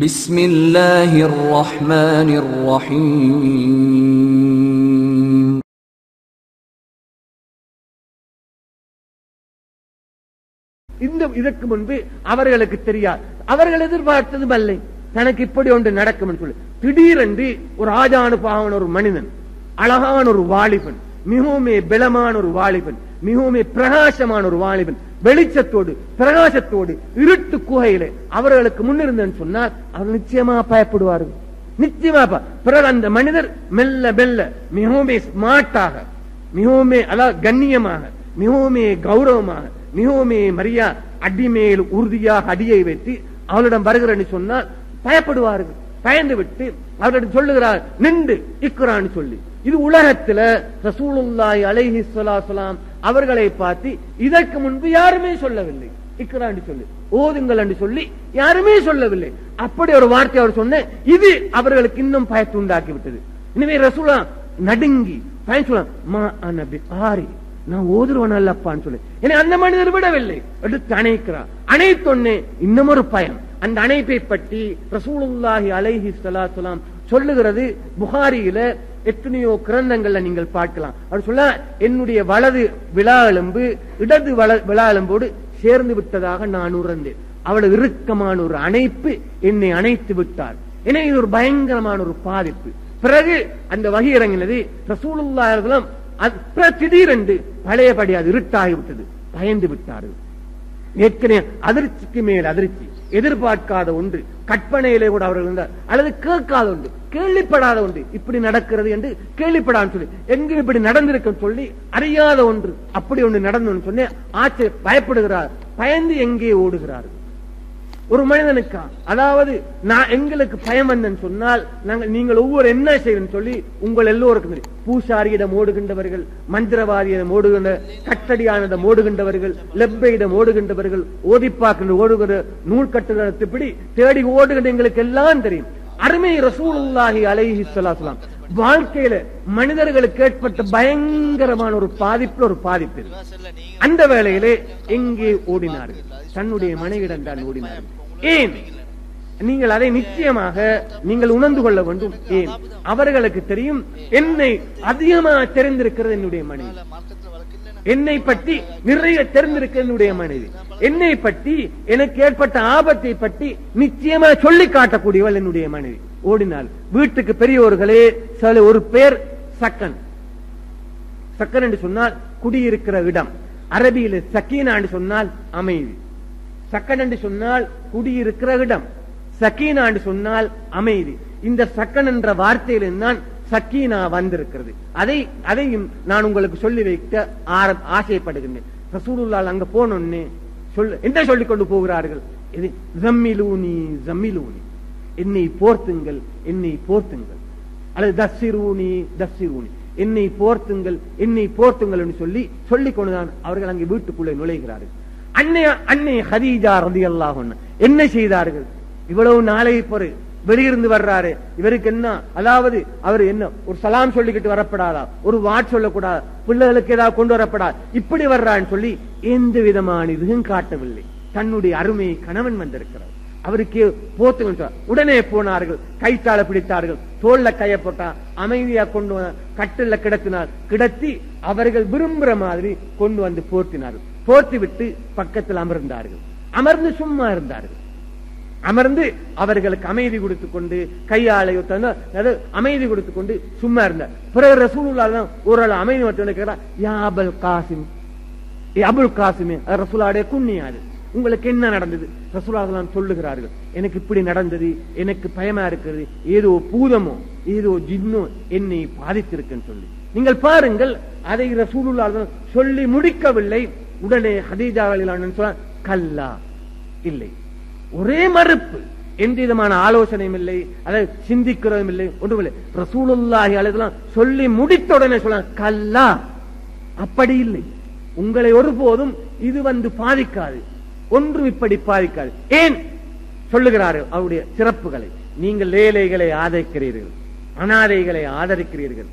بسم الله الرحمن الرحيم. இதற்கு முன்பு அவர்களுக்கு தெரியாது, அவர்கள் எதிர்பார்த்ததும் அல்ல தனக்கு இப்படி ஒன்று நடக்கும் சொல்லி. திடீரென்று ஒரு ஆஜானுபாவன ஒரு மனிதன், அழகான ஒரு வாலிபன், மிகவும் பலமான ஒரு வாலிபன், மிகவும் பிரகாசமான ஒரு வாலிபன், வெளிச்சத்தோடு பிரகாசத்தோடு இருட்டு குகையிலே அவர்களுக்கு முன்னிருந்தேன்னு சொன்னால் அவர்கள் நிச்சயமா பயப்படுவார்கள். நிச்சயமா பிறகு அந்த மனிதர் மெல்ல மெல்ல மிகவும் ஸ்மார்ட்டாக, மிகவும் கண்ணியமாக, மிகவும் கௌரவமாக, மிகவும் மரியா அடிமேல் உறுதியாக அடியை வைத்து அவளிடம் வருகிறேன்னு சொன்னால் பயப்படுவார்கள். பயந்து விட்டு அவரிடம் சொல்லுகிறார், நின்று இக்ரான்னு சொல்லி. இது உலகத்துல ரசூலுல்லாஹி அலைஹி ஸலாத்து வஸலாம் அவர்களை பார்த்து இதற்கு முன்பு யாருமே சொல்லவில்லை. இக்ரான்னு சொல்லி, ஓதுங்கள் என்று சொல்லி யாருமே சொல்லவில்லை. அப்படி ஒரு வார்த்தை அவர் சொன்ன, இது அவர்களுக்கு இன்னும் பயத்தை உண்டாக்கி விட்டது. எனவே ரசூலா நடுங்கி பயன் சொல்ல, மா அனபி ஆரி, நான் ஓதுருவன் அல்லப்பான்னு சொல்லி. ஏன்னா அந்த மனிதர் விடவில்லை, எடுத்து அணைக்கிறார். அணைத்தொன்னே இன்னும் ஒரு பயம். அந்த அணைப்பை பற்றி ரசூலுல்லாஹி அலைஹி ஸலாத்து வஸலாம் சொல்லுகிறது. புகாரியில எத்தனையோ கிரந்தங்கள்ல நீங்கள் பார்க்கலாம். அவர் சொல்ல, என்னுடைய வலது விலா எலும்பு இடது விலா எலும்போடு சேர்ந்து விட்டதாக நான் உணர்ந்தேன். அவ்வளவு இறுக்கமான ஒரு அணைப்பு என்னை அணைத்து விட்டார். எனவே இது ஒரு பயங்கரமான ஒரு பாதிப்பு. பிறகு அந்த வகை இறங்கினது. ரசூலுல்லாஹி அலைஹி வஸல்லம் திடீரென்று பழையபடி அது இருட்டாகிவிட்டது, பயந்து விட்டார்கள். ஏற்கனவே அதிர்ச்சிக்கு மேல் அதிர்ச்சி, எதிர்பார்க்காத ஒன்று, கற்பனையிலே கூட அவர்கள் இருந்தார், அல்லது கேட்காத ஒன்று, கேள்விப்படாத ஒன்று, இப்படி நடக்கிறது என்று கேள்விப்படான்னு சொல்லி, எங்கு இப்படி நடந்திருக்க சொல்லி அறியாத ஒன்று, அப்படி ஒன்று நடந்து சொன்ன ஆச்சரிய பயப்படுகிறார். பயந்து எங்கே ஓடுகிறார்கள். ஒரு மனிதனுக்கா, அதாவது நான் எங்களுக்கு பயம் வந்தேன்னு சொன்னால் நீங்கள் ஒவ்வொரு என்ன செய்யணும் சொல்லி உங்கள் எல்லோருக்கும் பூசாரியிடம் ஓடுகின்றவர்கள், மந்திரவாதியிடம் ஓடுகின்ற, கட்டடியானிடம் ஓடுகின்றவர்கள், லெப்பையிடம் ஓடுகின்றவர்கள், ஓதிப்பாக்கின்ற ஓடுகின்ற, நூல் கட்டுகிறது, இப்படி தேடி ஓடுகின்ற எங்களுக்கு எல்லாம் தெரியும். அருமை ரசூலுல்லாஹி அலைஹி ஸலாத்து வஸலாம் வாழ்க்கையில மனிதர்களுக்கு ஏற்பட்ட பயங்கரமான ஒரு பாதிப்பு, ஒரு பாதிப்பு. அந்த வேளையிலே எங்கே ஓடினார்கள்? தன்னுடைய மனைவிடம் தான் ஓடினார்கள். ஏன்? நீங்கள் அதை நிச்சயமாக நீங்கள் உணர்ந்து கொள்ள வேண்டும். ஏன்? அவர்களுக்கு தெரியும், என்னை அதிகமாக தெரிந்திருக்கிறது என்னுடைய மனைவி, என்னை பற்றி நிறைய தெரிந்திருக்க என்னுடைய மனைவி, என்னை பற்றி எனக்கு ஏற்பட்ட ஆபத்தை பற்றி நிச்சயமா சொல்லி காட்டக்கூடியவள் என்னுடைய மனைவி. ஓடினாள். வீட்டுக்கு பெரியோர்களே ஒரு பேர் சக்கன். சக்கன் என்று சொன்னால் குடியிருக்கிற இடம். அரபியில சக்கீனா என்று சொன்னால் அமைதி. சக்கன் என்று சொன்னால் குடியிருக்கிற இடம், சக்கீனா என்று சொன்னால் அமைதி. இந்த சக்கன் என்ற வார்த்தையில் தான் சக்கீனா வந்திருக்கிறது. அதையும் நான் உங்களுக்கு சொல்லி வைக்க ஆசைப்படுகின்றேன். ரசூலுல்லாஹ் அங்க போனோன்னே என்ன சொல்லிக் கொண்டு போகிறார்கள்? இது ஜம்மிலூனி ஜம்மிலூனி, என்னை போர்த்துங்கள், என்னை போர்த்துங்கள், அல்லது தஸ்ஸிரூனி தஸ்ஸிரூனி, என்னை போர்த்துங்கள், என்னை போர்த்துங்கள் என்று சொல்லிக் கொண்டுதான் அவர்கள் அங்கே வீட்டுக்குள்ளே நுழைகிறார்கள். அன்னை ஹதீஜா ரலியல்லாஹு அன்ஹா என்ன செய்தார்கள்? இவ்வளவு நாளை பொறு வெளியிருந்து வர்றாரு, இவருக்கு என்ன, அதாவது அவர் என்ன ஒரு சலாம் சொல்லிக்கிட்டு வரப்படாதா, ஒரு வாட் சொல்லக்கூடாது, பிள்ளைகளுக்கு ஏதாவது கொண்டு வரப்படாது, இப்படி வர்றான்னு சொல்லி எந்த விதமான இதுவும் காட்டவில்லை. தன்னுடைய அருமை கணவன் வந்திருக்கிறார், அவருக்கு போத்து. உடனே போனார்கள், கைத்தால பிடித்தார்கள், தோல்ல கைய போட்டா அமைதியா கொண்டு கட்டில கிடத்தினார். கிடத்தி அவர்கள் விரும்புற மாதிரி கொண்டு வந்து போர்த்தினார்கள். போர்த்தி விட்டு பக்கத்தில் அமர்ந்தார்கள். அமர்ந்து சும்மா இருந்தார்கள். அமர்ந்து அவர்களுக்கு அமைதி கொடுத்துக் கொண்டு, கையாளை அமைதி கொடுத்துக் கொண்டு சும்மா இருந்தார். பிறகு ரசூலுல்லாஹ் ஒரு அமைதி மட்டும் கேட்கிறார், யா அபுல் காசிம், அபுல் காசிமே, ரசூலுல்லாஹ்வுடைய குன்னியாது, உங்களுக்கு என்ன நடந்தது? ரசூலுல்லாஹ் சொல்லுகிறார்கள், எனக்கு இப்படி நடந்தது, எனக்கு பயமா இருக்கிறது, ஏதோ பூதமோ ஏதோ ஜின்னோ என்னை பாதித்திருக்குன்னு சொல்லி. நீங்கள் பாருங்கள், அதை ரசூலுல்லாஹ் சொல்லி முடிக்கவில்லை. உடனே ஹதீஜா ரலியல்லாஹு கல்லா, இல்லை, ஒரே மறுப்பு, எந்த விதமான ஆலோசனையும் இல்லை, அதை சிந்திக்கிறதும் இல்லை, ஒன்றுமில்லை. ரசூலுல்லாஹி அலைஹி வஸல்லம் சொல்லி முடித்த உடனே சொல்ல, கல்லா, அப்படி இல்லை, உங்களை ஒருபோதும் இது பாதிக்காது, ஒன்றும் இப்படி பாதிக்காது. ஏன் சொல்லுகிறார்கள்? அவருடைய சிறப்புகளை. நீங்கள் ஏழைகளை ஆதரிக்கிறீர்கள், அனாதைகளை ஆதரிக்கிறீர்கள்,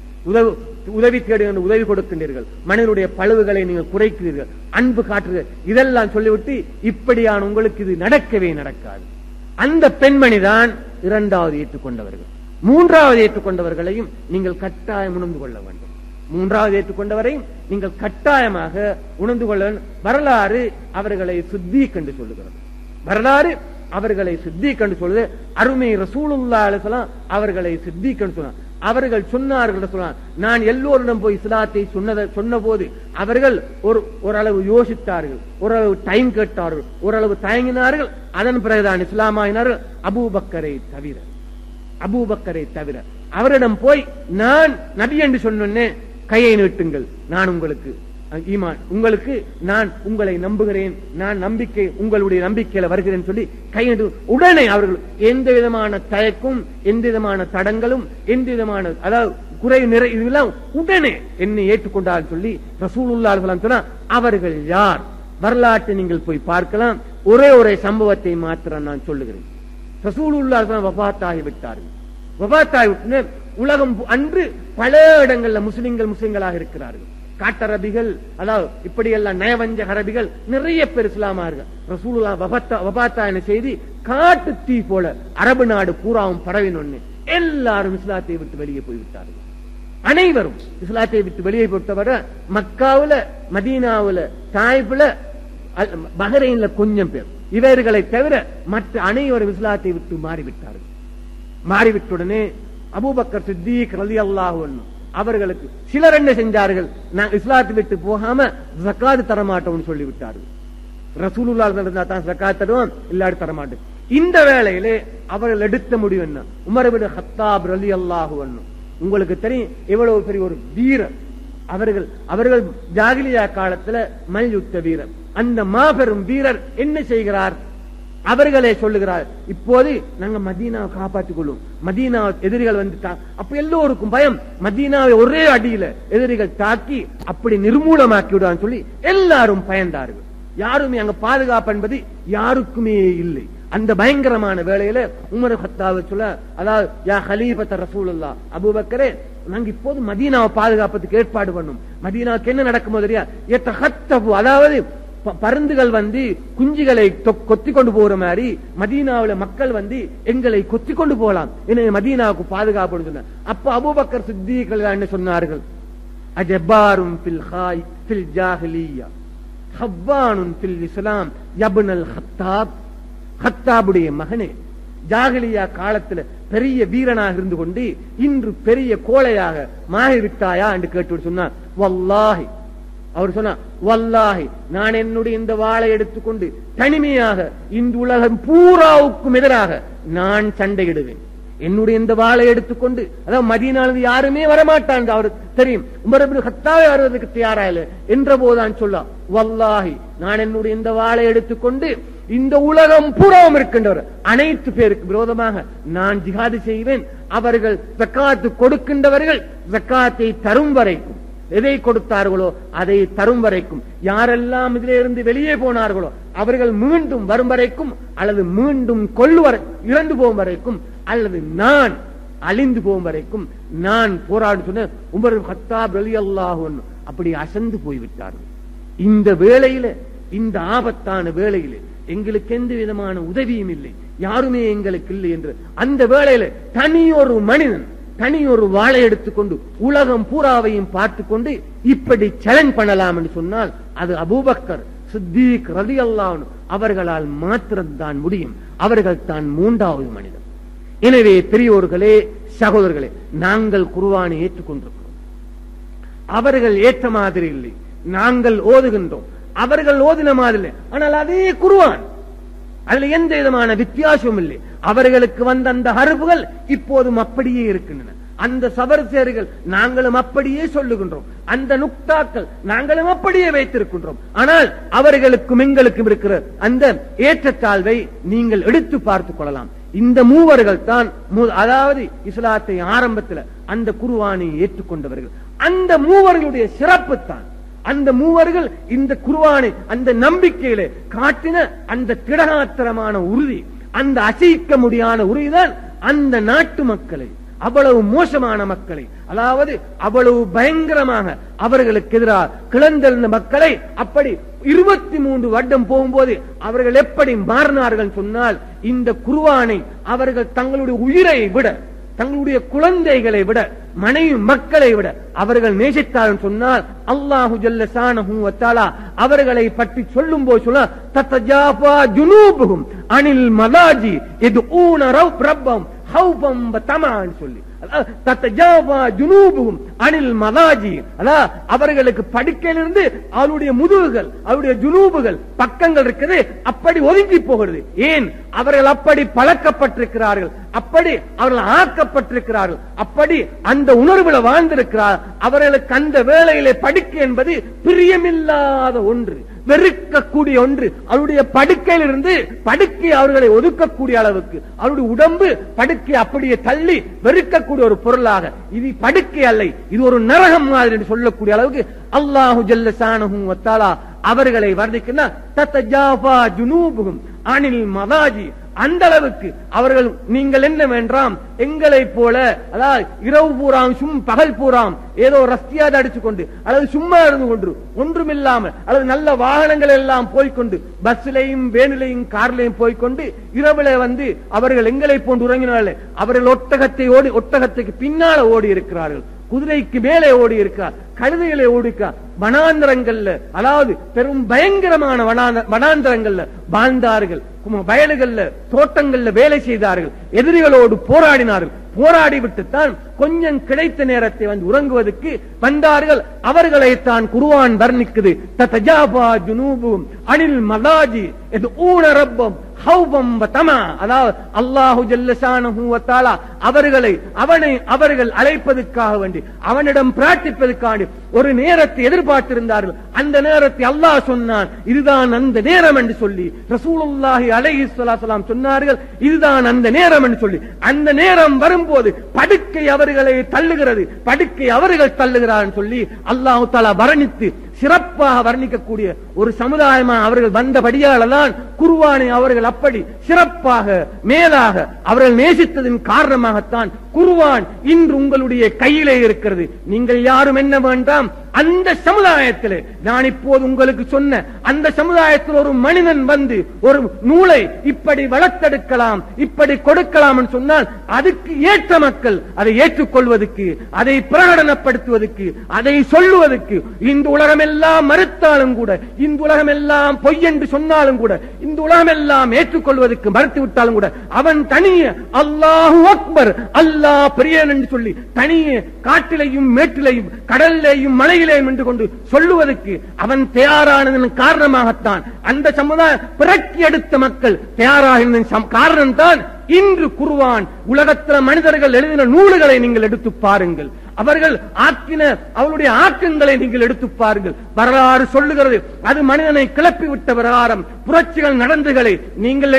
உதவி தேடுகின்ற உதவி கொடுக்கின்றீர்கள், மனிதனுடைய பழுவுகளை நீங்கள் குறைக்கிறீர்கள், அன்பு காட்டுகிறீர்கள், இதெல்லாம் சொல்லிவிட்டு இப்படியான உங்களுக்கு இது நடக்கவே நடக்காது. அந்த பெண்மணி தான் இரண்டாவது ஏற்றுக்கொண்டவர்கள். மூன்றாவது ஏற்றுக்கொண்டவர்களையும் நீங்கள் கட்டாயம் உணர்ந்து கொள்ள வேண்டும். மூன்றாவது ஏற்றுக்கொண்டவரையும் நீங்கள் கட்டாயமாக உணர்ந்து கொள்ள வேண்டும். வரலாறு அவர்களை சித்தீக் என்று சொல்லுகிறது. வரலாறு அவர்களை சித்தீக் என்று சொல்லுது. அருமை ரசூலுல்லாஹி அலைஹி வஸல்லம் அவர்களை சித்தீக் என்று சொன்னார். அவர்கள் சொன்னார்கள் சொன்னார், நான் எல்லோரிடம் போய் இஸ்லாத்தை சொன்ன போது அவர்கள் ஓரளவு யோசித்தார்கள், ஓரளவு டைம் கேட்டார்கள், ஓரளவு தயங்கினார்கள். அதன் பிறகுதான் இஸ்லாமாயினார்கள். அபூபக்கரை தவிர அவரிடம் போய் நான் நபி என்று சொன்னேன்னே கையை நீட்டுங்கள், நான் உங்களுக்கு ஈமான், உங்களுக்கு நான் உங்களை நம்புகிறேன், நான் நம்பிக்கை உங்களுடைய நம்பிக்கையில வருகிறேன் சொல்லி கையெடு. உடனே அவர்கள் எந்த விதமான தயக்கும், எந்த விதமான தடங்களும், எந்த விதமான அதாவது குறை நிறை இதெல்லாம் உடனே என்னை ஏற்றுக்கொண்டார் சொல்லி ரசூலுல்லாஹி அலைஹி வஸல்லம் சொன்னா அவர்கள் யார்? வரலாற்றை நீங்கள் போய் பார்க்கலாம். ஒரே சம்பவத்தை மாத்திரம் நான் சொல்லுகிறேன். ரசூலுல்லாஹி அலைஹி வஸல்லம் வஃபாத்தாகி விட்டார்கள். வஃபாத்தாகி உலகம் அன்று பல இடங்கள்ல முஸ்லிம்களாக இருக்கிறார்கள். காட்டரபிகள், அதாவது இப்படி எல்லாம் நயவஞ்ச அரபிகள் நிறைய பேர் இஸ்லாமார்கள். ரசூலுல்லாஹ் வஃபாத்தான செய்தி காட்டு தீ போல அரபு நாடு பூராவும் பரவினொன்னு எல்லாரும் இஸ்லாத்தை விட்டு வெளியே போய்விட்டார்கள். அனைவரும் இஸ்லாத்தை விட்டு வெளியே போட்டவரை மக்காவுல, மதீனாவுல, தாயிப்ல, பஹ்ரைன்ல கொஞ்சம் பேர், இவர்களை தவிர மற்ற அனைவரும் இஸ்லாத்தை விட்டு மாறிவிட்டார்கள். மாறிவிட்டுடனே அபூபக்கர் சித்தீக் ரலியல்லாஹு அன்ஹு அவர்களுக்கு சிலர் என்ன செஞ்சார்கள், நான் இஸ்லாத்தை விட்டு போகாம ஜகாத் தரமாட்டோம்னு சொல்லிவிட்டார்கள். ரசூலுல்லாஹி தான் ஜகாத் தருவோம், இல்லாட்டி தரமாட்டோம். இந்த வேளையிலே அவர்கள் எடுத்த முடிவு என்ன? உமர் இப்னு கத்தாப் ரலியல்லாஹு அன்ஹு, உங்களுக்கு தெரியும் எவ்வளவு பெரிய ஒரு வீரர் அவர்கள் ஜாகிலியா காலத்துல மல்யுத்த வீரர். அந்த மாபெரும் வீரர் என்ன செய்கிறார்? அவர்களே சொல்லுகிறார், இப்போது நாங்க மதீனாவை காப்பாற்றிக் கொள்ளும், மதீனா எதிரிகள் வந்துட்டாங்க. அப்ப எல்லோருக்கும் பயம், மதீனாவை ஒரே அடியில எதிரிகள் தாக்கி அப்படி நிர்மூலமாக்கி விடுவான்னு சொல்லி எல்லாரும் பயந்தார்கள். யாருமே அங்க பாதுகாப்பு என்பது யாருக்குமே இல்லை. அந்த பயங்கரமான வேளையில உமர் கத்தாவை சொல்ல, அதாவது யா கலீஃபத் ரசூலுல்லாஹ், அபூபக்கரே நாங்க இப்போது மதீனாவை பாதுகாப்பதுக்கு ஏற்பாடு பண்ணும். மதீனாவுக்கு என்ன நடக்குமோ தெரியா, அதாவது பருந்துகள் வந்து குஞ்சுகளை கொத்தி கொண்டு போற மாதிரி மதீனாவுல மக்கள் வந்து எங்களை கொத்தி கொண்டு போகலாம், எனவே மதீனாவுக்கு பாதுகாப்பு சொன்ன. அப்ப அபூபக்கர் சித்தீக் என்ன சொன்னார்கள், அஜபாரும் ஃபில் ஜாஹிலிய்யா ஹவ்வானுன் ஃபில் இஸ்லாம் யப்னல் கத்தாப், கத்தாபுடைய மகனே, ஜாகிலியா காலத்துல பெரிய வீரனாக இருந்து கொண்டு இன்று பெரிய கோழையாக மாறிவிட்டாயா என்று கேட்டு சொன்னார். வல்லாஹி, அவர் சொன்னார், வல்லாஹி நான் என்னுடைய இந்த வாளை எடுத்துக்கொண்டு தனிமையாக இந்த உலகம் பூராவுக்கும் எதிராக நான் சண்டையிடுவேன். என்னுடைய இந்த வாளை எடுத்துக்கொண்டு, அதாவது மதீனாவில் யாருமே வரமாட்டான் அவர் தெரியும், உமர் இப்னு கத்தாப் வருவதற்கு தயாரா இல்லை என்ற போதான் சொல்ல, வல்லாஹி நான் என்னுடைய இந்த வாளை எடுத்துக்கொண்டு இந்த உலகம் பூராவும் இருக்கின்றவர் அனைத்து பேருக்கு விரோதமாக நான் ஜிஹாது செய்வேன். அவர்கள் ஜக்காத்து கொடுக்கின்றவர்கள் ஜக்காத்தை தரும் வரைக்கும், எதை கொடுத்தார்களோ அதை தரும் வரைக்கும், யாரெல்லாம் இதிலிருந்து வெளியே போனார்களோ அவர்கள் மீண்டும் வரும் வரைக்கும், அல்லது மீண்டும் இறந்து போகும் வரைக்கும், அல்லது நான் அழிந்து போகும் வரைக்கும் நான் போராடி சொன்ன உமர் கத்தாப் ரலியல்லாஹு அன்ஹு அப்படி அசந்து போய்விட்டார்கள். இந்த வேளையில, இந்த ஆபத்தான வேளையில எங்களுக்கு எந்த விதமான உதவியும் இல்லை, யாருமே எங்களுக்கு இல்லை என்று அந்த வேளையில தனியொரு மனிதன் தனியொரு வாளை எடுத்துக்கொண்டு உலகம் பூராவையும் பார்த்து கொண்டு இப்படி சேலஞ்ச் பண்ணலாம் என்று சொன்னால் அது அபூபக்கர் சித்தீக் ரலியல்லாஹு அன்ஹு அவர்களால் மாத்திரம்தான் முடியும். அவர்கள் தான் மூன்றாவது மனிதன். எனவே பெரியோர்களே, சகோதரர்களே, நாங்கள் குர்ஆனை ஏற்றுக்கொண்டிருக்கிறோம். அவர்கள் ஏற்ற மாதிரி இல்லை. நாங்கள் ஓதுகின்றோம், அவர்கள் ஓதின மாதிரி இல்லை. ஆனால் அதே குர்ஆன், அதுல எந்த விதமான வித்தியாசமும் இல்லை. அவர்களுக்கு வந்த அந்த ஹர்ஃபுகள் இப்போதும் அப்படியே இருக்கின்றன. அந்த சபர்சேர்கள் நாங்களும் அப்படியே சொல்லுகின்றோம், அந்த நுக்தாக்கள் நாங்களும் அப்படியே வைத்திருக்கின்றோம். ஆனால் அவர்களுக்கும் எங்களுக்கும் இருக்கிற அந்த ஏற்றத்தாழ்வை நீங்கள் எடுத்து பார்த்துக் கொள்ளலாம். இந்த மூவர்கள் தான், அதாவது இஸ்லாத்தை ஆரம்பத்தில் அந்த குர்ஆனை ஏற்றுக்கொண்டவர்கள். அந்த மூவர்களுடைய சிறப்பு தான், அந்த மூவர்கள் இந்த குர்ஆனை அந்த நம்பிக்கையில காட்டின அந்த திடகாத்திரமான உறுதி, அந்த அசைக்க முடியாத உறுதிதான் அந்த நாட்டு மக்களை, அவ்வளவு மோசமான மக்களை, அதாவது அவ்வளவு பயங்கரமாக அவர்களுக்கு எதிராக கிளர்ந்தெழுந்த மக்களை அப்படி 23 வருடம் போகும்போது அவர்கள் எப்படி மாறினார்கள் சொன்னால், இந்த குர்ஆனை அவர்கள் தங்களுடைய உயிரை விட, தங்களுடைய குழந்தைகளை விட, மனைவி மக்களை விட அவர்கள் நேசித்தார்கள் சொன்னால், அல்லாஹு ஜல்ல ஷானஹு வ தஆலா அவர்களை பற்றி சொல்லும் போது சொல்ல, தத்தஜாஃபா ஜுனூபுஹும் அனில் மலாஜி யதுஊன ரப்பஹும் ஹௌஃபன் வ தமஅன் சொல்லி, தத்தஜாஃபா ஜுனூபுஹும் அனில் மலாஜி, அவர்களுக்கு படுக்கையிலிருந்து அவருடைய முதுகுகள், அவருடைய ஜுனூபுகள் பக்கங்கள் இருக்குது அப்படி ஒதுங்கி போகிறது. ஏன்? அவர்கள் அப்படி பழக்கப்பட்டிருக்கிறார்கள், அப்படி அவர்கள் ஆக்கப்பட்டிருக்கிறார்கள், அப்படி அந்த உணர்வுல வாழ்ந்திருக்கிறார். அவர்களுக்கு அந்த வேளையிலே படுக்கை என்பது பிரியமில்லாத ஒன்று, வெறுக்கக்கூடிய ஒன்று. அவருடைய படுக்கையிலிருந்து படுக்கை அவர்களை ஒதுக்கக்கூடிய அளவுக்கு அவருடைய உடம்பு படுக்கை அப்படியே தள்ளி வெறுக்கக்கூடிய ஒரு பொருளாக, இது படுக்கை அல்ல, இது ஒரு நரகம் மாதிரி என்று சொல்லக்கூடிய அளவுக்கு அல்லாஹு ஜல்ல ஷானஹு வ தஆலா அவர்களை வர்ணிக்கிறார். தத்தஜாஃபா ஜுனூபுஹும் அனில் மதாஜி, அந்த அளவுக்கு அவர்கள், நீங்கள் என்ன வேண்டாம் எங்களை போல, அதாவது இரவு பூராம் பகல் பூராம் ஏதோ ரஸ்தியாத அடிச்சு கொண்டு அல்லது சும்மா இருந்து கொண்டு ஒன்றுமில்லாமல் அல்லது நல்ல வாகனங்கள் எல்லாம் போய்கொண்டு பஸ்லையும் வேனிலையும் கார்லையும் போய்கொண்டு இரவுல வந்து அவர்கள் எங்களை போன்று உறங்கினார்கள். அவர்கள் ஒட்டகத்துக்கு பின்னால ஓடி இருக்கிறார்கள், குதிரைக்கு மேலே ஓடி இருக்கிறார், கழுதைகளை ஓடிக்கிறார், வனாந்தரங்கள்ல, அதாவது பெரும் பயங்கரமான வனாந்தரங்கள்ல வாழ்ந்தார்கள், வயல்கள்ல தோட்டங்கள்ல வேலை செய்தார்கள், எதிரிகளோடு போராடினார்கள். போராடிவிட்டுத்தான் கொஞ்சம் கிடைத்த நேரத்தை வந்து உறங்குவதற்கு வந்தார்கள். அவர்களை தான் குர்ஆன் வர்ணிக்குது. தத்தஜாஃபா ஜுனூபுஹும் அனில் மலாஜி யதுஊன ரப்பஹும் ஹௌஃபன் வ தமஅ, அதாவது அல்லாஹு ஜல்ல ஷானஹு வ தஆலா அவர்கள் அழைப்பதற்காக வேண்டி, அவனிடம் பிரார்த்திப்பதற்காக ஒரு நேரத்தை எதிர்பார்த்திருந்தார்கள். அந்த நேரத்தை அல்லாஹ் சொன்னான், இதுதான் அந்த நேரம் என்று சொல்லி. ரசூலுல்லாஹி அலைஹி ஸலாத்து வஸலாம் சொன்னார்கள், இதுதான் அந்த நேரம் என்று சொல்லி. அந்த நேரம் வரும்போது படுக்கை அவர்களை தள்ளுகிறது, படுக்கை அவர்கள் தள்ளுகிறார்கள் சொல்லி அல்லாஹ் தஆலா வர்ணித்து சிறப்பாக வர்ணிக்கக்கூடிய ஒரு சமுதாயமா அவர்கள் வந்தபடியால் தான் குர்ஆனை அவர்கள் அப்படி சிறப்பாக மேலாக அவர்கள் நேசித்ததின் காரணமாகத்தான் குர்ஆன் இன்று உங்களுடைய கையிலே இருக்கிறது. நீங்கள் யாரும் என்ன வேண்டாம், அந்த சமுதாயத்தில் நான் இப்போது உங்களுக்கு சொன்ன அந்த சமுதாயத்தில் ஒரு மனிதன் வந்து ஒரு நூலை இப்படி வளர்த்தெடுக்கலாம், இப்படி கொடுக்கலாம் என்று சொன்னால் அதுக்கு ஏற்ற மக்கள் அதை ஏற்றுக்கொள்வதற்கு, அதை பிரகடனப்படுத்துவதற்கு, அதை சொல்லுவதற்கு, இந்த உலகம் எல்லாம் மறுத்தாலும் கூட, இந்த உலகம் எல்லாம் பொய் என்று சொன்னாலும் கூட, இந்த உலகம் எல்லாம் ஏற்றுக்கொள்வதற்கு மறுத்து விட்டாலும் கூட, அவன் தனியே அல்லாஹு அக்பர், அல்லாஹ் பெரியவன் என்று சொல்லி தனியே காட்டிலையும் மேட்டிலையும் கடல்லையும் மலையிலையும் என்று கொண்டு சொல்லுவதற்கு அவன் தயாரானதன் காரணமாகத்தான் அந்த சமுதாயம் பிறக்கி எடுத்த மக்கள் தயாராக காரணம் தான் இன்று குர்ஆன். உலகத்தில் மனிதர்கள் எழுதின நூல்களை நீங்கள் எடுத்து பாருங்கள், அவர்கள் ஆக்கின அவருடைய ஆக்கங்களை நீங்கள் எடுத்து பாருங்கள். வரலாறு சொல்லுகிறது, அது மனிதனை கிளப்பி விட்ட பிரகாரம் புரட்சிகள் நடந்துகளை நீங்கள்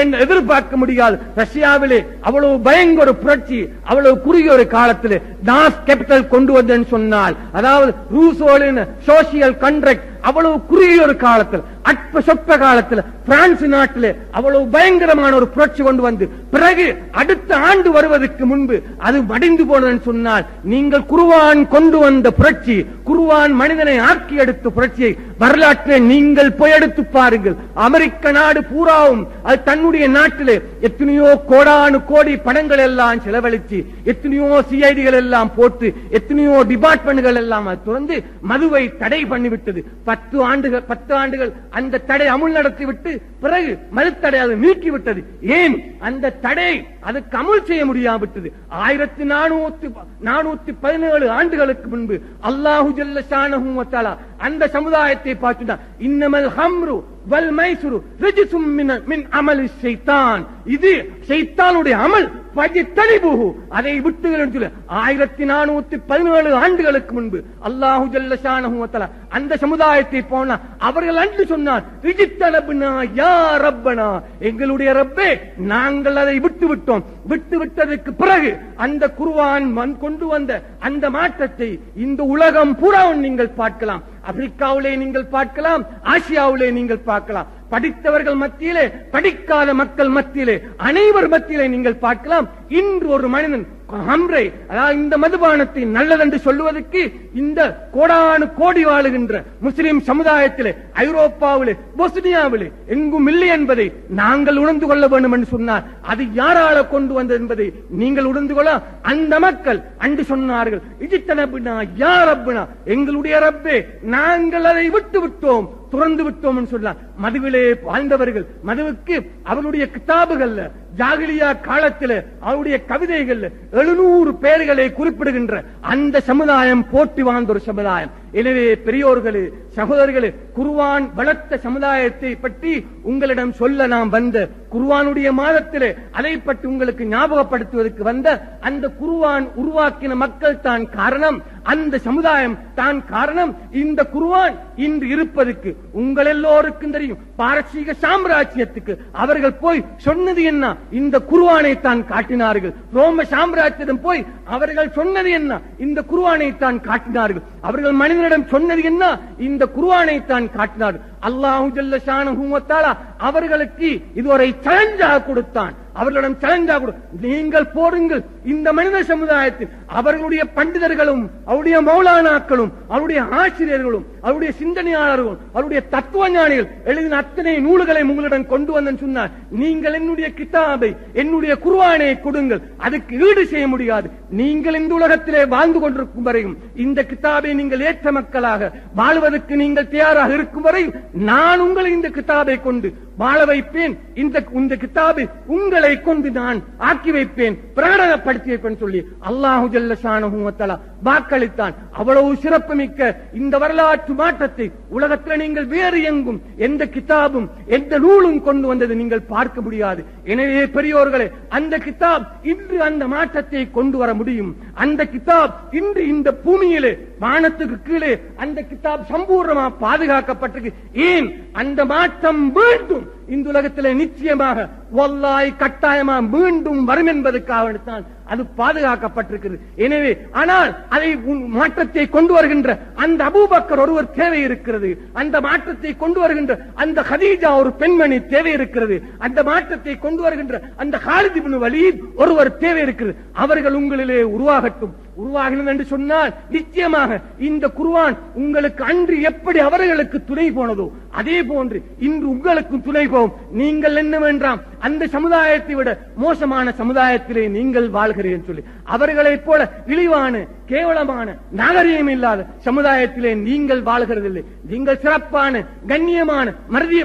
என்ன எதிர்பார்க்க முடியாது. ரஷ்யாவிலே அவ்வளவு பயங்கர புரட்சி, அவ்வளவு குறுகிய ஒரு காலத்தில் தாஸ் கேபிட்டல் கொண்டு வந்தேன்னு சொன்னால், அதாவது ரூசோலின் சோசியல் கான்ட்ராக்ட் அவ்வளவு குறுகிய ஒரு காலத்தில், அற்ப சொற்ப காலத்தில் பிரான்ஸ் நாட்டில் அவ்வளவு பயங்கரமான ஒரு புரட்சி கொண்டு வந்து பிறகு அடுத்த ஆண்டு வருவதற்கு முன்பு அது மடிந்து போனதுன்னு சொன்னால், நீங்கள் குர்ஆன் கொண்டு வந்த புரட்சி, குர்ஆன் மனிதனை ஆக்கி எடுத்த புரட்சியை வரலாற்றை நீங்கள் போய் எடுத்து பாருங்கள். அமெரிக்க நாடு பூராவும் அது தன்னுடைய நாட்டிலே எத்தனையோ கோடானு கோடி பணங்கள் எல்லாம் செலவழித்து, எத்தனையோ சிஐடிகள் எல்லாம் போட்டு, எத்தனையோ டிபார்ட்மெண்ட்கள் எல்லாம் துறந்து மதுவை தடை பண்ணிவிட்டது. 10 ஆண்டுகள் அந்த தடை அமுல் நடத்திவிட்டு பிறகு மறுத்தடை அதை நீக்கிவிட்டது. ஏன் அந்த தடை அதுக்கு அமுல் செய்ய முடியாவிட்டது? 1417 ஆண்டுகளுக்கு முன்பு அல்லாஹு ஜல்ல ஷானஹு வ தஆலா அந்த சமுதாயத்தை பார்த்துதான், இன்னமல் ஹம்ரு வல் மைசுரு ரிஜ்சும் மின் அமலி ஷைத்தான், இது ஷைத்தானுடைய அமல், ஃபஜ்தனிபுஹு, அதை விட்டுகள் என்று 1417 ஆண்டுகளுக்கு முன்பு அல்லாஹு ஜல்ல ஷானஹு வ தஆலா அந்த சமுதாயத்தை போனா அவர்கள் அன்று சொன்னார், ரிஜ்தனப்னா யா ரப்பனா, எங்களுடைய ரப்பே நாங்கள் அதை விட்டுவிட்டோம். விட்டதற்கு பிறகு அந்த குர்ஆன் கொண்டு வந்த அந்த மாற்றத்தை இந்த உலகம் பூரா நீங்கள் பார்க்கலாம். ஆப்பிரிக்காவிலே நீங்கள் பார்க்கலாம், ஆசியாவிலே நீங்கள் பார்க்கலாம், படித்தவர்கள் மத்தியிலே, படிக்காத மக்கள் மத்தியிலே, அனைவர் மத்தியிலே நீங்கள் பார்க்கலாம். இன்று ஒரு மனிதன் ஹம்ரை, அதாவது இந்த மதுபானத்தை நல்லதென்று சொல்லுவதற்கு இந்த கோடானு கோடி வாழுகின்ற முஸ்லிம் சமுதாயத்திலே, ஐரோப்பாவிலே, பொஸ்னியாவிலே எங்கும் இல்லை என்பதை நாங்கள் உணர்ந்து கொள்ள வேண்டும் என்று சொன்னார். அது யாரால கொண்டு வந்தது என்பதை நீங்கள் உணர்ந்து கொள்ள. அந்த மக்கள் அன்று சொன்னார்கள், இஜித்தனபினா யா ரப்பினா, எங்களுடைய ரப்பே நாங்கள் அதை விட்டு விட்டோம், துறந்து விட்டோம் என்று சொன்னார். மதுவிலே வாழ்ந்தவர்கள், மதுவுக்கு அவருடைய கிதாபுகள்ல, ஜாகிலியா காலத்தில் அவருடைய கவிதைகள் 700 பேர்களை குறிப்பிடுகின்ற அந்த சமுதாயம் போற்றி வாழ்ந்த ஒரு சமுதாயம். எனவே பெரியோர்களே, சகோதரர்களே, குர்ஆன் வளர்த்த சமுதாயத்தை பற்றி உங்களிடம் சொல்ல நாம் வந்த, குர்ஆனுடைய மாதத்திலே அதை பற்றி உங்களுக்கு ஞாபகப்படுத்துவதற்கு வந்த அந்த குர்ஆன் உருவாக்கின மக்கள் தான் காரணம், அந்த சமுதாயம் தான் காரணம். இந்த குர்ஆன் இன்று இருப்பதற்கு உங்கள் எல்லோருக்கும் தெரியும். பாரசீக சாம்ராஜ்யத்துக்கு அவர்கள் போய் சொன்னது என்ன? இந்த குர்ஆனை தான் காட்டினார்கள். ரோம சாம்ராஜ்யத்திடம் போய் அவர்கள் சொன்னது என்ன? இந்த குர்ஆனை தான் காட்டினார்கள். அவர்கள் மனிதனிடம் சொன்னது என்ன? இந்த குர்ஆனை தான் காட்டினார்கள். அல்லாஹு ஜல்ல ஷானஹு வ தஆலா அவர்களுக்கு இதுவரை சேலஞ்சாக கொடுத்தான். அவர்களிடம் சேலஞ்சாக கொடு, நீங்கள் போடுங்கள் இந்த மனித சமுதாயத்தில் அவர்களுடைய பண்டிதர்களும், அவருடைய மௌலானாக்களும், அவருடைய ஆசிரியர்களும், அவருடைய சிந்தனையாளர்களும், அவருடைய தத்துவ ஞானிகள் எழுதின அத்தனை நூல்களை உங்களிடம் கொண்டு வந்தேன் சொன்னார். நீங்கள் என்னுடைய கிதாபை, என்னுடைய குர்ஆனை கொடுங்கள், அதுக்கு ஈடு செய்ய முடியாது. நீங்கள் இந்த உலகத்திலே வாழ்ந்து கொண்டிருக்கும் வரையும், இந்த கிதாபை நீங்கள் ஏற்ற மக்களாக வாழ்வதற்கு நீங்கள் தயாராக இருக்கும் வரை நான் உங்களை இந்த கிதாபை கொண்டு வாழ வைப்பேன். இந்த கிதாபை உங்களை கொண்டு நான் ஆக்கி வைப்பேன், பிரகடனப்படுத்தி வைப்பேன் சொல்லி அல்லாஹு ஜல்ல ஷானஹு வ தஆலா வாக்களித்தான். அவ்வளவு சிறப்புமிக்க இந்த வரலாற்று மாற்றத்தை உலகத்தில் நீங்கள் வேறு எங்கும் எந்த கிதாபும் எந்த நூலும் கொண்டு வந்தது நீங்கள் பார்க்க முடியாது. எனவே பெரியோர்களே, அந்த கிதாப் இன்று அந்த மாற்றத்தை கொண்டு வர முடியும். அந்த கிதாப் இன்று இந்த பூமியிலே, வானத்துக்கு கீழே அந்த கிதாப் சம்பூர்ணமாக பாதுகாக்கப்பட்டிருக்கு. ஏன்? அந்த மாற்றம் மீண்டும் இந்த உலகத்திலே நிச்சயமாக வல்லாஹி கட்டாயமாக மீண்டும் வரும் என்பதற்காக அது பாதுகாக்கப்பட்டிருக்கிறது. எனவே ஆனால் அதை மாற்றத்தை கொண்டு வருகின்ற அந்த அபூபக்கர் ஒருவர் தேவை இருக்கிறது. அந்த மாற்றத்தை கொண்டு வருகின்ற அந்த ஹதீஜா ஒரு பெண்மணி தேவை இருக்கிறது. அந்த மாற்றத்தை கொண்டு வருகின்ற அந்த காலித் இப்னு வலீத் ஒருவர் தேவை இருக்கிறது. அவர்கள் உங்களிலே உருவாகட்டும். உருவாகினது என்று சொன்னால் நிச்சயமாக இந்த குர்ஆன் உங்களுக்கு அன்று எப்படி அவர்களுக்கு துணை போனதோ அதே போன்று இன்று உங்களுக்கும் துணை போகும். நீங்கள் என்ன வேண்டாம், அந்த சமுதாயத்தை விட மோசமான சமுதாயத்திலே நீங்கள் வாழ்கிறீர்கள் சொல்லி அவர்களைப் போல இழிவான, கேவலமான, நாகரிகம் இல்லாத சமுதாயத்திலே நீங்கள் வாழ்கிறதில்லை. நீங்கள் சிறப்பான, கண்ணியமான,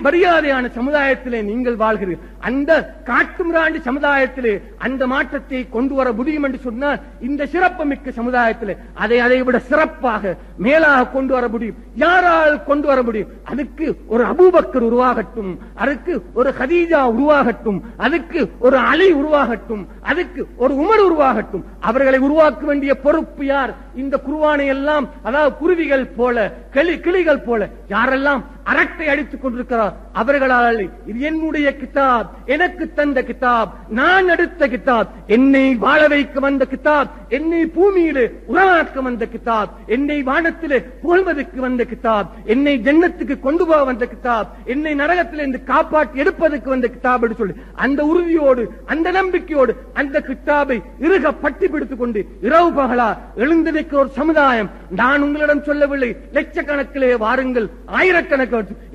மரியாதையான சமுதாயத்திலே நீங்கள் வாழ்கிறீர்கள். அந்த காட்டுமிராண்டி சமுதாயத்திலே அந்த மாற்றத்தை கொண்டு வர முடியும் என்று சொன்னால் இந்த சிறப்பு மிக்க சமுதாயத்திலே அதை விட சிறப்பாக மேலாக கொண்டு வர முடியும். யாரால் கொண்டு வர முடியும்? அதுக்கு ஒரு அபூபக்கர் உருவாகட்டும், அதுக்கு ஒரு ஹதீஜா உருவாகட்டும், அதுக்கு ஒரு அலி உருவாகட்டும், அதுக்கு ஒரு உமர் உருவாகட்டும். அவர்களை உருவாக்க வேண்டிய பொறுப்பு யார்? இந்த குர்ஆனை எல்லாம், அதாவது குருவிகள் போல, கிளிகள் போல யாரெல்லாம் அரட்டை அடித்துக் கொண்டிருக்கிறார் அவர்களால் இது என்னுடைய கிதாப், எனக்கு தந்த கிதாப், நான் எடுத்த கிதாப், என்னை வாழ வைக்க வந்த கிதாப், என்னை பூமியிலே உருவாக்க வந்த கிதாப், என்னை வானத்திலே புகழ்வதற்கு வந்த கிதாப், என்னை ஜன்னத்துக்கு கொண்டு போக வந்த கிதாப், என்னை நரகத்திலிருந்து காப்பாற்றி எடுப்பதற்கு வந்த கிதாப் என்று சொல்லி அந்த உறுதியோடு, அந்த நம்பிக்கையோடு அந்த கிதாபை இறுக பட்டி பிடித்துக் கொண்டு இரவு பகலா எழுந்திருக்கிற ஒரு சமுதாயம். நான் உங்களிடம் சொல்லவில்லை லட்சக்கணக்கிலே வாருங்கள், ஆயிரக்கணக்கு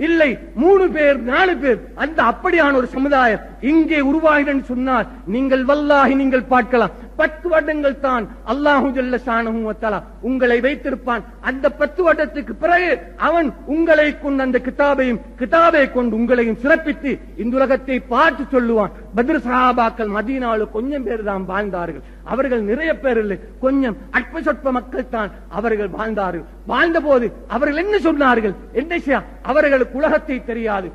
இல்லை, 3 பேர் 4 பேர், அந்த அப்படியான ஒரு சமுதாயம் இங்கே உருவாகிடன் சொன்னால் நீங்கள் வல்லாஹி நீங்கள் பார்க்கலாம் 10 வருடங்கள் தான் அல்லாஹு ஜல்ல ஷானஹு வ தஆலா உங்களை வைத்திருப்பான். அந்த 10 வருடத்துக்கு பிறகு அவன் உங்களை கொண்டு அந்த கிதாபை கொண்டு உங்களையும் சிறப்பித்து இந்த உலகத்தை பார்த்து சொல்லுவான். பத்ர் சஹாபாக்கள் மதீனாவில் கொஞ்சம் பேர் தான் வாழ்ந்தார்கள். அவர்கள் நிறைய பேர் இல்லை, கொஞ்சம் அற்ப சொற்ப மக்கள் தான் அவர்கள் வாழ்ந்தார்கள். வாழ்ந்த போது அவர்கள் என்ன சொன்னார்கள்? என்ன செய்ய? அவர்களுக்கு உலகத்தை தெரியாது,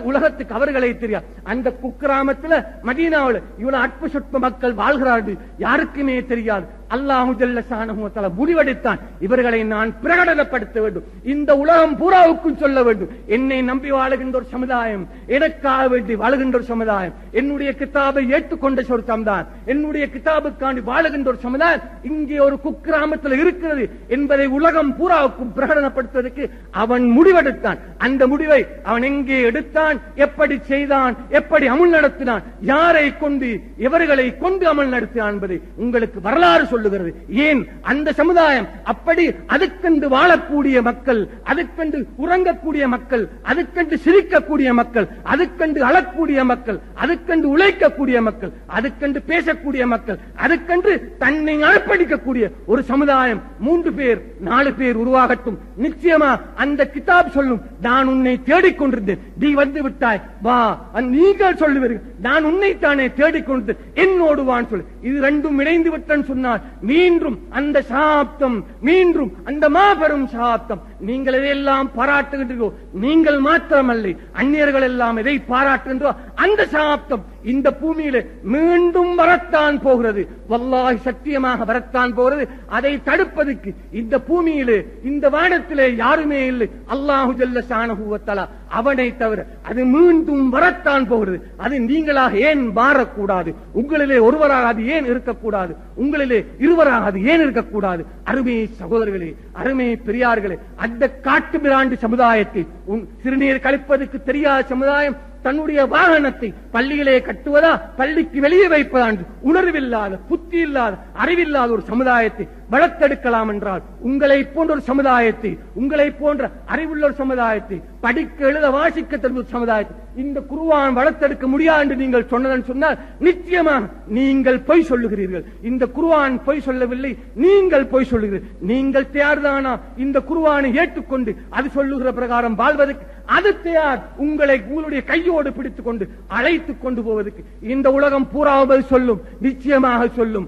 உலகத்துக்கு அவர்களை தெரியாது. அந்த குக்கிராமத்தில் மதீனாவில் இவ்வளவு அற்ப சொற்ப மக்கள் வாழ்கிறார்கள், யாருக்குமே தெரியாது. அல்லாஹு ஜல்ல ஷானஹு வ தஆலா முடிவெடுத்தான், இவர்களை நான் பிரகடனப்படுத்த வேண்டும், இந்த உலகம் பூராவுக்கும் சொல்ல வேண்டும், என்னை நம்பி வாழுகின்ற ஒரு சமுதாயம், எனக்காக வேண்டி வாழுகின்ற ஒரு சமுதாயம், என்னுடைய கிதாபை ஏற்றுக்கொண்ட ஒரு சமுதாயம், என்னுடைய கிதாபுக்காண்டி வாழுகின்ற ஒரு சமுதாயம் இங்கே ஒரு குக்கிராமத்தில் இருக்கிறது என்பதை உலகம் பூராவுக்கும் பிரகடனப்படுத்துவதற்கு அவன் முடிவெடுத்தான். அந்த முடிவை அவன் எங்கே எடுத்தான், எப்படி செய்தான், எப்படி அமல் நடத்தினான், யாரை கொண்டு எவர்களை கொண்டு அமல் நடத்தினான் என்பதை உங்களுக்கு வரலாறு சொல்லுகிறது. ஏன் அந்த சமுதாயம் அப்படி அதுக்கென்று வாழக்கூடிய மக்கள், அதுக்கென்று உறங்கக்கூடிய மக்கள், அதுக்கென்று சிரிக்கக்கூடிய மக்கள், அதுக்கென்று அழக்கூடிய மக்கள், அதுக்கென்று உழைக்கக்கூடிய மக்கள், அதுக்கென்று பேசக்கூடிய மக்கள், அதுக்கென்று தன்னை அர்ப்பணிக்கக்கூடிய ஒரு சமுதாயம் 3 பேர் 4 பேர் உருவாகட்டும். நிச்சயமா அந்த கிதாப் சொல்லும், நான் உன்னை தேடிக்கொண்டிருந்தேன், நீ வந்து விட்டாய், வா. நீங்கள் சொல்லுவீர்கள், நான் உன்னைத்தானே தேடிக்கொண்டிருந்தேன், என்னோடு வான் சொல்லு. இது ரெண்டும் இணைந்து விட்டேன்னு சொன்னால் மீண்டும் அந்த சாப்தம், மீண்டும் அந்த மாபெரும் சாப்தம். நீங்கள் எதையெல்லாம் பாராட்டுகின்றீர்களோ, நீங்கள் மாத்திரமல்ல அந்நியர்கள் எல்லாம் எதை பாராட்டுகின்றோ அந்த சாப்தம் இந்த பூமியிலே மீண்டும் வரத்தான் போகிறது. வல்லாஹி சத்தியமாக வரத்தான் போகிறது. அதை தடுப்பதற்கு இந்த பூமியிலே இந்த வானத்திலே யாருமே இல்லை, அல்லாஹு ஜல்ல ஷானஹு வ தஆலா அவனை தவிர. அது மீண்டும் வரத்தான் போகிறது. அது நீங்களாக ஏன் மாறக்கூடாது? உங்களிலே ஒருவராக அது ஏன் இருக்கக்கூடாது? உங்களிலே இருவராக அது ஏன் இருக்கக்கூடாது? அருமை சகோதரர்களே, அருமை பெரியார்களே, அந்த காட்டு மிராண்டு சமுதாயத்தை, சிறுநீர் கழிப்பதற்கு தெரியாத சமுதாயம் தன்னுடைய வாகனத்தை பள்ளியிலே கட்டுவதா, பள்ளிக்கு வெளியே வைப்பதா என்று உணர்வில்லாத, புத்தி இல்லாத, அறிவில்லாத ஒரு சமுதாயத்தை வளர்த்தெடுக்கலாம் என்றால், உங்களை போன்ற ஒரு சமுதாயத்தை, உங்களை போன்ற அறிவுள்ள ஒரு சமுதாயத்தை, படிக்க எழுத வாசிக்க தெரிந்த ஒரு சமுதாயத்தை இந்த குர்ஆன் வளர்த்தெடுக்க முடியாது என்று நீங்கள் சொன்னதன் சொன்னால் நிச்சயமாக நீங்கள் பொய் சொல்லுகிறீர்கள். இந்த குர்ஆன் பொய் சொல்லவில்லை, நீங்கள் பொய் சொல்லுகிறீர்கள். நீங்கள் தயார்தானா இந்த குர்ஆனை ஏற்றுக்கொண்டு அது சொல்லுகிற பிரகாரம் வாழ்வதற்கு? அது தயார். உங்களுடைய கையோடு பிடித்துக் கொண்டு அழைத்துக் கொண்டு போவதற்கு இந்த உலகம் பூராவது சொல்லும், நிச்சயமாக சொல்லும்.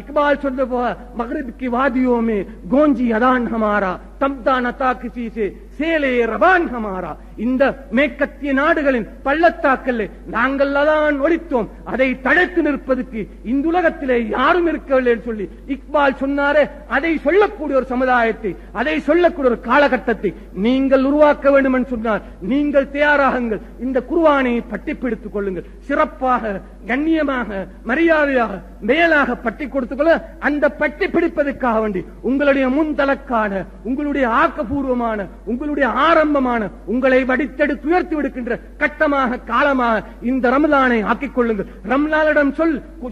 இக்பால் சொல்ல போக மகரிப் की वादियों में गोंजी अदान हमारा तमता नता किसी से சேலே ரபான் ஹமாரா. இந்த மேற்கத்திய நாடுகளின் பள்ளத்தாக்கல்ல நாங்கள் அதான் ஒழித்தோம், அதை தடுத்து நிற்பதற்கு இந்த உலகத்திலே யாரும் இருக்கவில்லை என்று சொல்லி இக்பால் சொன்னாரே, அதை சொல்லக்கூடிய ஒரு சமுதாயத்தை, அதை சொல்லக்கூடிய ஒரு காலகட்டத்தை நீங்கள் உருவாக்க வேண்டும் என்று சொன்னால் நீங்கள் தயாராகுங்கள். இந்த குர்ஆனை பட்டி பிடித்துக் கொள்ளுங்கள். சிறப்பாக, கண்ணியமாக, மரியாதையாக, மேலாக பட்டி கொடுத்துக் கொள்ள. அந்த பட்டி பிடிப்பதற்காக வேண்டி உங்களுடைய முன்தலக்கான, உங்களுடைய ஆக்கப்பூர்வமான, உங்களுடைய ஆரம்பமான, உங்களை வடித்தெடுத்து உயர்த்தி விடுக்கின்ற கட்டமாக, காலமாக இந்த ரமலானை ஆக்கிக் கொள்ளுங்கள். ரமலானிடம்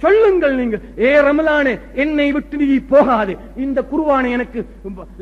சொல்லுங்கள், நீங்கள் ஏ ரமலானே என்னை விட்டு நீ போகாது, இந்த குர்ஆனை எனக்கு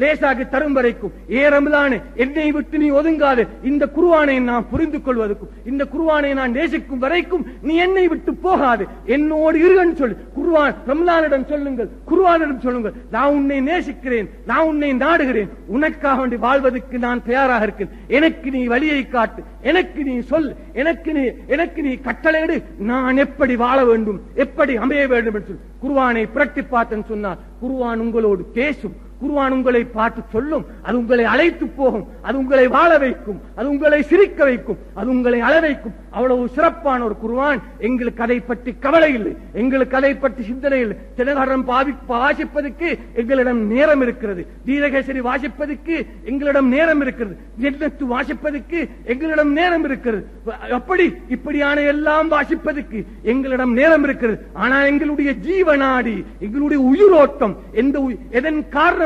லேசாகி தரும் வரைக்கும், ஏ ரமலானே என்னை விட்டு நீ ஒதுங்காது, இந்த குர்ஆனை நான் புரிந்து கொள்வதற்கும், இந்த குர்ஆனை நான் நேசிக்கும் வரைக்கும் நீ என்னை விட்டு போகாது, என்னோடு இருன்னு சொல்லி குர்ஆன் ரமலானிடம் சொல்லுங்கள், குர்ஆனிடம் சொல்லுங்கள், நான் உன்னை நேசிக்கிறேன், நான் உன்னை நாடுகிறேன், உனக்காக வேண்டி வாழ்வதற்கு நான் தயாராக இருக்கிறேன், எனக்கு நீ வழியை காட்டு, எனக்கு நீ சொல், எனக்கு நீ கட்டளையிடு, நான் எப்படி வாழ வேண்டும், எப்படி அமைய வேண்டும் என்று சொல்லி குர்ஆனை புரட்டி பார்த்தேன்னு சொன்னால் குர்ஆன் உங்களோடு பேசும், குர்ஆன் உங்களை பார்த்து சொல்லும், அது உங்களை அழைத்து போகும், அது உங்களை வாழ வைக்கும், அது உங்களை சிரிக்க வைக்கும், அது உங்களை அழ வைக்கும். அவ்வளவு சிறப்பான ஒரு குர்ஆன். எங்களுக்கு அதை பற்றி கவலை இல்லை, எங்களுக்கு அதை பற்றி சிந்தனை இல்லை. தினகரன் வாசிப்பதற்கு எங்களிடம் நேரம் இருக்கிறது, தீரகேசரி வாசிப்பதற்கு எங்களிடம் நேரம் இருக்கிறது, ஜன்னத்து வாசிப்பதற்கு எங்களிடம் நேரம் இருக்கிறது, அப்படி இப்படியான எல்லாம் வாசிப்பதற்கு எங்களிடம் நேரம் இருக்கிறது. ஆனால் எங்களுடைய ஜீவநாடி, எங்களுடைய உயிரோட்டம் எதன் காரணமாக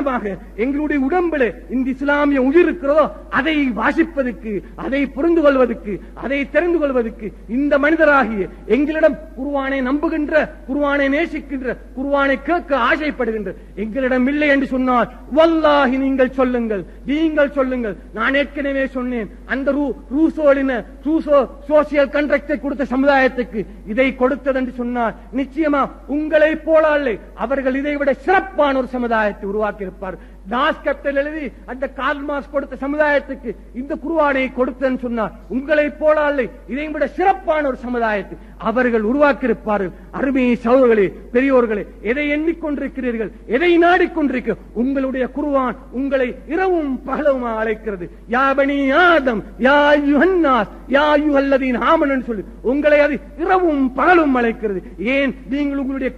எங்களுடைய உடம்பில் இந்த இஸ்லாமிய உயிர் இருக்கிறதோ அதை வாசிப்பதற்கு, அதை புரிந்து கொள்வதற்கு, அதை தெரிந்து கொள்வதற்கு இந்த மனிதராகிய எங்களிடம் குர்ஆனை நம்புகின்ற, குர்ஆனை நேசிக்கின்ற, குர்ஆனை கேட்க ஆசைப்படுகின்ற எங்களிடம் இல்லை என்று சொன்னால் வல்லாஹி நீங்கள் சொல்லுங்கள், நீங்கள் சொல்லுங்கள். நான் ஏற்கனவே சொன்னேன், அந்த ரூசோ சோசியல் கான்ட்ராக்டை கொடுத்த சமுதாயத்துக்கு இதை கொடுத்தது என்று சொன்னால் நிச்சயமா உங்களை போலாலே அவர்கள் இதை விட சிறப்பான ஒரு சமுதாயத்தை உருவாக்கி இருப்பார். தாஸ் கேப்டல் எழுதி அந்த கார்ல் மார்க்ஸ் கொடுத்த சமுதாயத்துக்கு இந்த குர்ஆனை கொடுத்தன்னு சொன்னார் உங்களை போலாலே இதை விட சிறப்பான ஒரு சமுதாயத்தை அவர்கள் உருவாக்கி இருப்பார்கள். அருமை சகோதரர்களே, பெரியோர்களே, எதை எண்ணிக்கொண்டிருக்கிறீர்கள், எதை நாடிக்கொண்டிருக்க? உங்களுடைய குர்ஆன் உங்களை இரவும் பகலும் அழைக்கிறது. யா பனி ஆதம் யா அய்யுஹன் நாஸ் யா அய்யுஹல்லதீன ஆமனு சொல்லி உங்களை அது இரவும் பகலும் அழைக்கிறது. ஏன்? நீங்கள் உங்களுடைய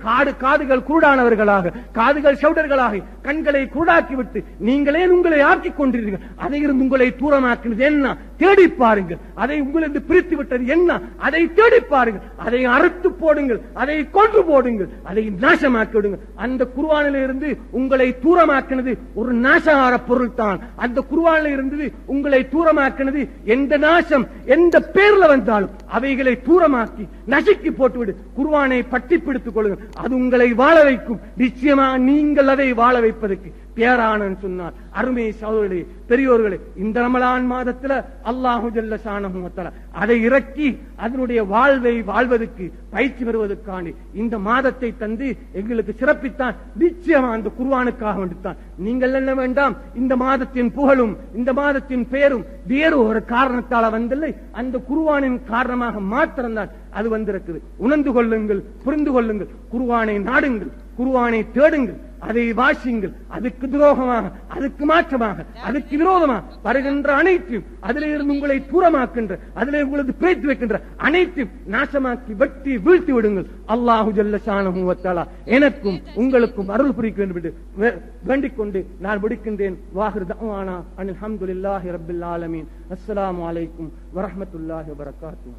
காதுகள் குருடானவர்களாக, காதுகள் செவிடர்களாக, கண்களை குருடாக்கி விட்டு நீங்களே உங்களை ஆக்கிக் கொண்டிருக்கிறீர்கள். அதை இருந்து உங்களை தூரமாக்கினது என்ன? தேடி பாருங்கள். அதை உங்களிருந்து பிரித்து விட்டது என்ன? அதை தேடி பாருங்கள். அதை அறுத்து போடுங்கள், அதை கொன்று போடுங்கள், அதை நாசமாக்கி விடுங்கள். அந்த குர்ஆனில் இருந்து உங்களை தூரமாக்கினது ஒரு நாசகார பொருள் தான். அந்த குர்ஆனில் இருந்து உங்களை தூரமாக்கினது எந்த நாசம் எந்த பேர்ல வந்தாலும் அவைகளை தூரமாக்கி நசுக்கி போட்டுவிடு. குர்ஆனை பற்றி பிடித்துக் கொள்ளுங்கள். அது உங்களை வாழ வைக்கும். நிச்சயமாக நீங்கள் அதை வாழ வைப்பதற்கு பேரானன் சொன்னார். அருமை சகோதரர்களே, பெரியோர்களே, இந்த ரமலான் மாதத்துல அல்லாஹு ஜல்ல ஷானஹு வ தஆலா அதை இறக்கி அதனுடைய வாழ்வை வாழ்வதற்கு பயிற்சி பெறுவதற்கான இந்த மாதத்தை தந்து எங்களுக்கு சிறப்பித்தான். நிச்சயமா அந்த குர்ஆனுக்காக வேண்டித்தான். நீங்கள் என்ன வேண்டாம், இந்த மாதத்தின் புகழும் இந்த மாதத்தின் பெயரும் வேறு ஒரு காரணத்தால வந்தில்லை, அந்த குர்ஆனின் காரணமாக மாத்திரம்தான் அது வந்திருக்குது. உணர்ந்து கொள்ளுங்கள், புரிந்து கொள்ளுங்கள். குர்ஆனை நாடுங்கள், குர்ஆனை தேடுங்கள், அதை வாசியுங்கள். அதுக்கு துரோகமாக, அதுக்கு மாற்றமாக, அதுக்கு விரோதமாக வருகின்ற அனைத்தையும், அதிலே இருந்து உங்களை தூரமாக்கின்ற, அதிலே உங்களது பிரித்து வைக்கின்ற அனைத்தையும் நாசமாக்கி வெட்டி வீழ்த்தி விடுங்கள். அல்லாஹு ஜல்ல ஷானஹு வ தஆலா எனக்கும் உங்களுக்கும் அருள் புரிக்க வேண்டும் என்று வேண்டிக் கொண்டு நான் முடிக்கின்றேன். வாஹிர் தஅவானா அனில் ஹம்துலில்லாஹி ரப்பில் ஆலமீன். அஸ்ஸலாமு அலைக்கும் வரஹ்மத்துல்லாஹி வபரகாத்துஹு.